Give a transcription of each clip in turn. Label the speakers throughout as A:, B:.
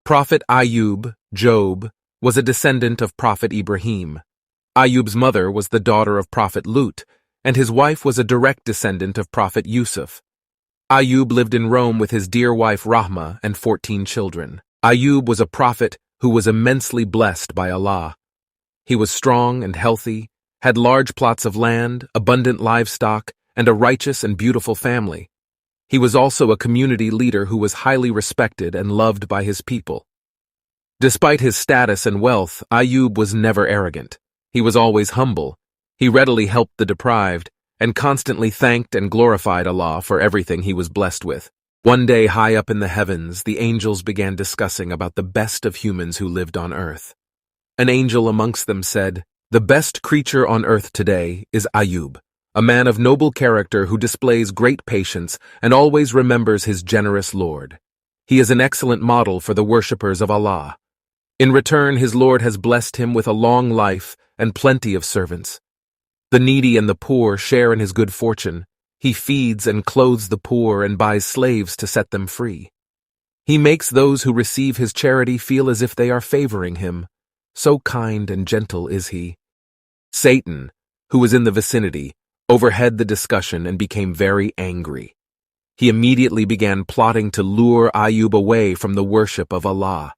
A: Prophet Ayub, Job, was a descendant of Prophet Ibrahim. Ayub's mother was the daughter of Prophet Lut, and his wife was a direct descendant of Prophet Yusuf. Ayub lived in Rome with his dear wife Rahma and 14 children. Ayub was a prophet who was immensely blessed by Allah. He was strong and healthy, had large plots of land, abundant livestock, and a righteous and beautiful family. He was also a community leader who was highly respected and loved by his people. Despite his status and wealth, Ayub was never arrogant. He was always humble. He readily helped the deprived, and constantly thanked and glorified Allah for everything he was blessed with. One day, high up in the heavens, the angels began discussing about the best of humans who lived on earth. An angel amongst them said, "The best creature on earth today is Ayub, a man of noble character who displays great patience and always remembers his generous Lord. He is an excellent model for the worshippers of Allah. In return, his Lord has blessed him with a long life and plenty of servants. The needy and the poor share in his good fortune. He feeds and clothes the poor and buys slaves to set them free. He makes those who receive his charity feel as if they are favoring him. So kind and gentle is he." Satan, who was in the vicinity, overheard the discussion and became very angry. He immediately began plotting to lure Ayub away from the worship of Allah.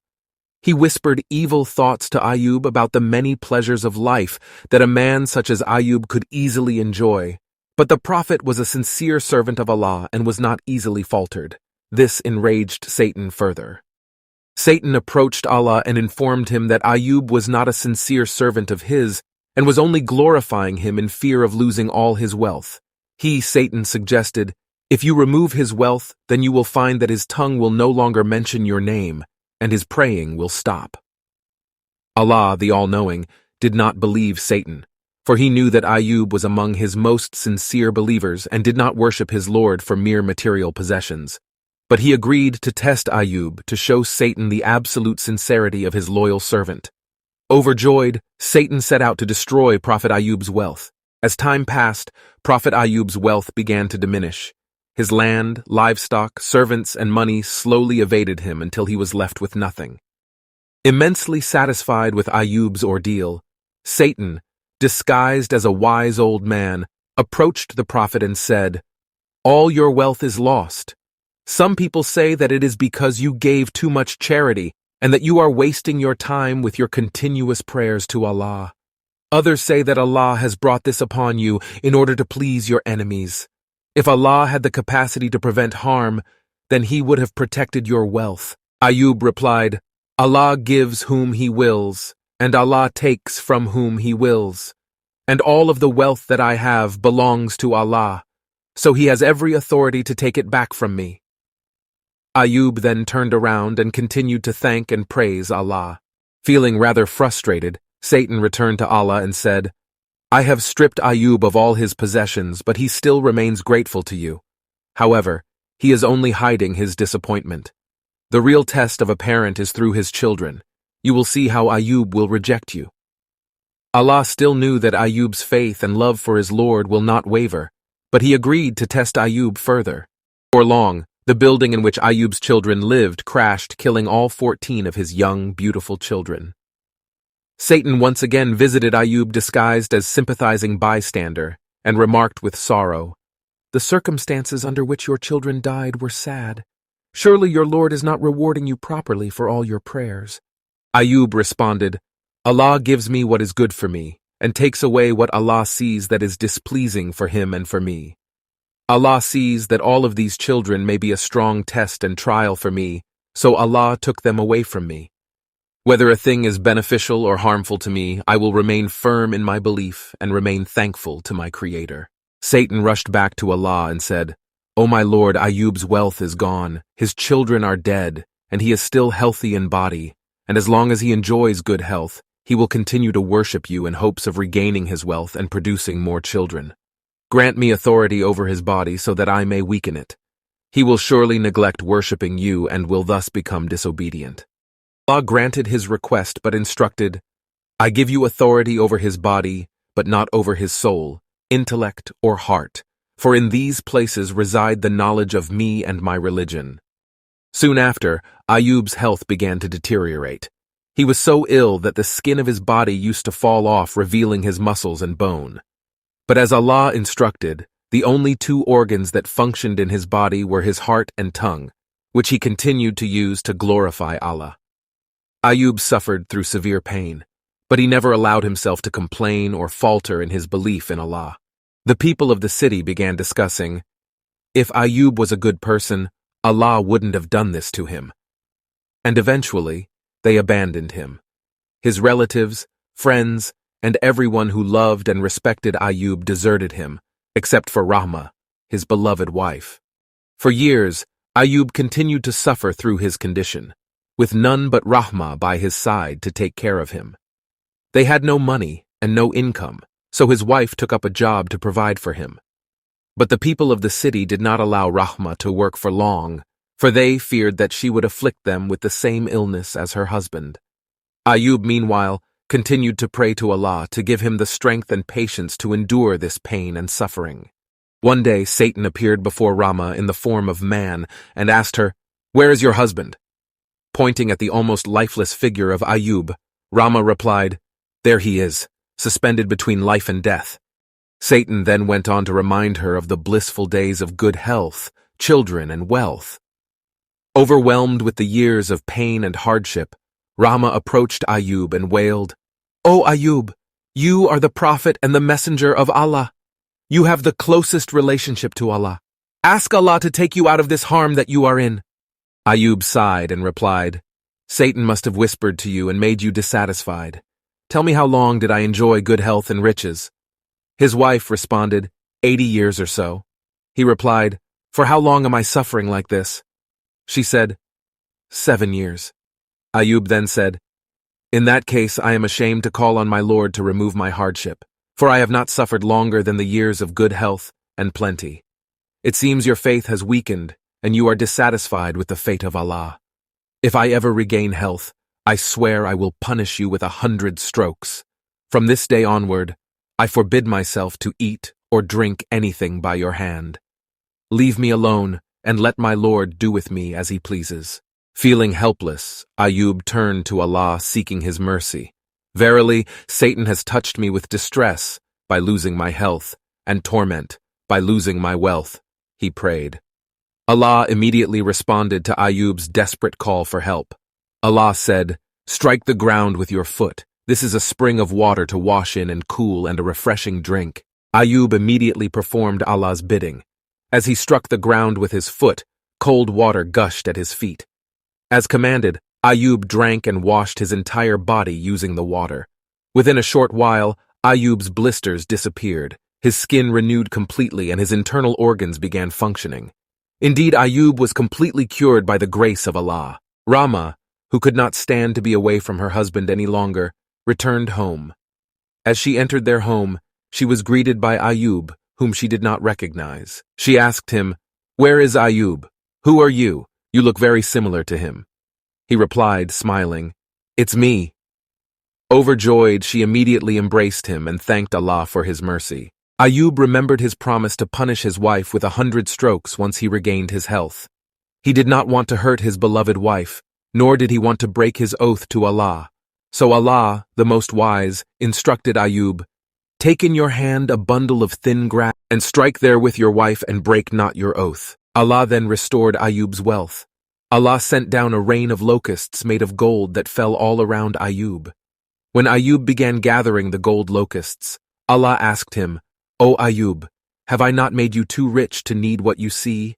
A: He whispered evil thoughts to Ayub about the many pleasures of life that a man such as Ayub could easily enjoy. But the prophet was a sincere servant of Allah and was not easily faltered. This enraged Satan further. Satan approached Allah and informed him that Ayub was not a sincere servant of his and was only glorifying him in fear of losing all his wealth. Satan, suggested, "If you remove his wealth, then you will find that his tongue will no longer mention your name, and his praying will stop." Allah, the All-Knowing, did not believe Satan, for he knew that Ayub was among his most sincere believers and did not worship his Lord for mere material possessions. But he agreed to test Ayub to show Satan the absolute sincerity of his loyal servant. Overjoyed, Satan set out to destroy Prophet Ayub's wealth. As time passed, Prophet Ayub's wealth began to diminish. His land, livestock, servants, and money slowly evaded him until he was left with nothing. Immensely satisfied with Ayub's ordeal, Satan, disguised as a wise old man, approached the prophet and said, "All your wealth is lost. Some people say that it is because you gave too much charity and that you are wasting your time with your continuous prayers to Allah. Others say that Allah has brought this upon you in order to please your enemies. If Allah had the capacity to prevent harm, then He would have protected your wealth." Ayub replied, "Allah gives whom He wills, and Allah takes from whom He wills. And all of the wealth that I have belongs to Allah, so He has every authority to take it back from me." Ayub then turned around and continued to thank and praise Allah. Feeling rather frustrated, Satan returned to Allah and said, "I have stripped Ayub of all his possessions, but he still remains grateful to you. However, he is only hiding his disappointment. The real test of a parent is through his children. You will see how Ayub will reject you." Allah still knew that Ayub's faith and love for his Lord will not waver, but He agreed to test Ayub further. Before long, the building in which Ayub's children lived crashed, killing all 14 of his young, beautiful children. Satan once again visited Ayub disguised as sympathizing bystander and remarked with sorrow, "The circumstances under which your children died were sad. Surely your Lord is not rewarding you properly for all your prayers." Ayub responded, "Allah gives me what is good for me, and takes away what Allah sees that is displeasing for Him and for me. Allah sees that all of these children may be a strong test and trial for me, so Allah took them away from me. Whether a thing is beneficial or harmful to me, I will remain firm in my belief and remain thankful to my Creator." Satan rushed back to Allah and said, "O my Lord, Ayub's wealth is gone, his children are dead, and he is still healthy in body, and as long as he enjoys good health, he will continue to worship you in hopes of regaining his wealth and producing more children. Grant me authority over his body so that I may weaken it. He will surely neglect worshipping you and will thus become disobedient." Allah granted his request but instructed, "I give you authority over his body, but not over his soul, intellect, or heart, for in these places reside the knowledge of me and my religion. Soon after, Ayub's health began to deteriorate. He was so ill that the skin of his body used to fall off, revealing his muscles and bone. But as Allah instructed, the only two organs that functioned in his body were his heart and tongue, which he continued to use to glorify Allah. Ayub suffered through severe pain, but he never allowed himself to complain or falter in his belief in Allah. The people of the city began discussing, if Ayub was a good person, Allah wouldn't have done this to him. And eventually, they abandoned him. His relatives, friends, and everyone who loved and respected Ayub deserted him, except for Rahma, his beloved wife. For years, Ayub continued to suffer through his condition, with none but Rahma by his side to take care of him. They had no money and no income, so his wife took up a job to provide for him. But the people of the city did not allow Rahma to work for long, for they feared that she would afflict them with the same illness as her husband. Ayub, meanwhile, continued to pray to Allah to give him the strength and patience to endure this pain and suffering. One day, Satan appeared before Rahma in the form of man and asked her, "Where is your husband?" Pointing at the almost lifeless figure of Ayub, Rahma replied, "There he is, suspended between life and death." Satan then went on to remind her of the blissful days of good health, children, and wealth. Overwhelmed with the years of pain and hardship, Rahma approached Ayub and wailed, "O Ayub, you are the prophet and the messenger of Allah. You have the closest relationship to Allah. Ask Allah to take you out of this harm that you are in." Ayub sighed and replied, "Satan must have whispered to you and made you dissatisfied. Tell me, how long did I enjoy good health and riches?" His wife responded, 80 years or so. He replied, "For how long am I suffering like this?" She said, 7 years. Ayub then said, "In that case, I am ashamed to call on my Lord to remove my hardship, for I have not suffered longer than the years of good health and plenty. It seems your faith has weakened, and you are dissatisfied with the fate of Allah. If I ever regain health, I swear I will punish you with 100 strokes. From this day onward, I forbid myself to eat or drink anything by your hand. Leave me alone, and let my Lord do with me as he pleases." Feeling helpless, Ayub turned to Allah, seeking his mercy. "Verily, Satan has touched me with distress by losing my health, and torment by losing my wealth," he prayed. Allah immediately responded to Ayub's desperate call for help. Allah said, "Strike the ground with your foot. This is a spring of water to wash in and cool, and a refreshing drink." Ayub immediately performed Allah's bidding. As he struck the ground with his foot, cold water gushed at his feet. As commanded, Ayub drank and washed his entire body using the water. Within a short while, Ayub's blisters disappeared, his skin renewed completely, and his internal organs began functioning. Indeed, Ayub was completely cured by the grace of Allah. Rahma, who could not stand to be away from her husband any longer, returned home. As she entered their home, she was greeted by Ayub, whom she did not recognize. She asked him, "Where is Ayub? Who are you? You look very similar to him." He replied, smiling, "It's me." Overjoyed, she immediately embraced him and thanked Allah for his mercy. Ayub remembered his promise to punish his wife with 100 strokes once he regained his health. He did not want to hurt his beloved wife, nor did he want to break his oath to Allah. So Allah, the Most Wise, instructed Ayub, "Take in your hand a bundle of thin grass and strike therewith your wife and break not your oath." Allah then restored Ayub's wealth. Allah sent down a rain of locusts made of gold that fell all around Ayub. When Ayub began gathering the gold locusts, Allah asked him, "O Ayub, have I not made you too rich to need what you see?"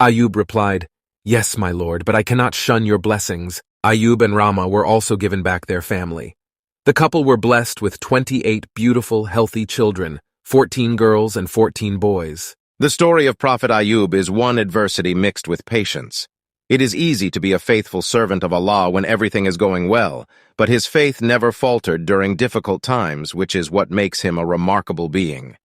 A: Ayub replied, "Yes, my Lord, but I cannot shun your blessings." Ayub and Rahma were also given back their family. The couple were blessed with 28 beautiful, healthy children, 14 girls and 14 boys.
B: The story of Prophet Ayub is one adversity mixed with patience. It is easy to be a faithful servant of Allah when everything is going well, but his faith never faltered during difficult times, which is what makes him a remarkable being.